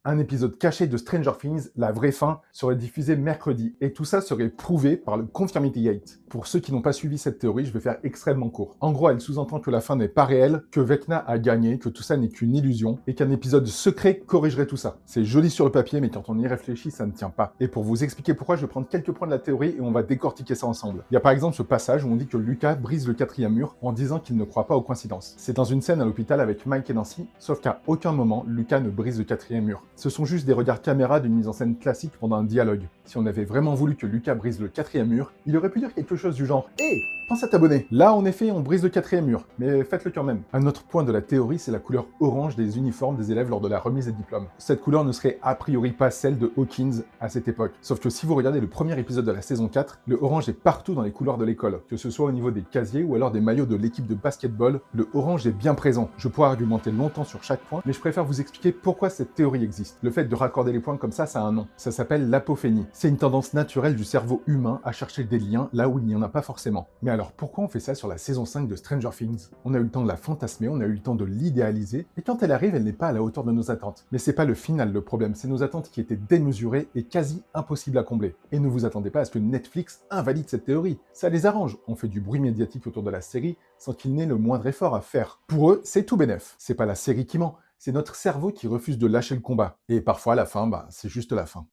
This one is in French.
Un épisode caché de Stranger Things, la vraie fin, serait diffusé mercredi, et tout ça serait prouvé par le Confirmity Gate. Pour ceux qui n'ont pas suivi cette théorie, je vais faire extrêmement court. En gros, elle sous-entend que la fin n'est pas réelle, que Vecna a gagné, que tout ça n'est qu'une illusion, et qu'un épisode secret corrigerait tout ça. C'est joli sur le papier, mais quand on y réfléchit, ça ne tient pas. Et pour vous expliquer pourquoi, je vais prendre quelques points de la théorie et on va décortiquer ça ensemble. Il y a par exemple ce passage où on dit que Lucas brise le quatrième mur en disant qu'il ne croit pas aux coïncidences. C'est dans une scène à l'hôpital avec Mike et Nancy, sauf qu'à aucun moment, Lucas ne brise le quatrième mur. Ce sont juste des regards caméra d'une mise en scène classique pendant un dialogue. Si on avait vraiment voulu que Lucas brise le quatrième mur, il aurait pu dire quelque chose du genre « Hé, pense à t'abonner !» Là, en effet, on brise le quatrième mur, mais faites-le quand même. Un autre point de la théorie, c'est la couleur orange des uniformes des élèves lors de la remise des diplômes. Cette couleur ne serait a priori pas celle de Hawkins à cette époque. Sauf que si vous regardez le premier épisode de la saison 4, le orange est partout dans les couloirs de l'école. Que ce soit au niveau des casiers ou alors des maillots de l'équipe de basketball, le orange est bien présent. Je pourrais argumenter longtemps sur chaque point, mais je préfère vous expliquer pourquoi cette théorie existe. Le fait de raccorder les points comme ça a un nom. Ça s'appelle l'apophénie. C'est une tendance naturelle du cerveau humain à chercher des liens là où il n'y en a pas forcément. Mais alors pourquoi on fait ça sur la saison 5 de Stranger Things? On a eu le temps de la fantasmer, on a eu le temps de l'idéaliser, et quand elle arrive, elle n'est pas à la hauteur de nos attentes. Mais c'est pas le final le problème, c'est nos attentes qui étaient démesurées et quasi impossibles à combler. Et ne vous attendez pas à ce que Netflix invalide cette théorie. Ça les arrange, on fait du bruit médiatique autour de la série sans qu'il n'ait le moindre effort à faire. Pour eux, c'est tout bénef. C'est pas la série qui ment, c'est notre cerveau qui refuse de lâcher le combat. Et parfois, la fin, c'est juste la fin.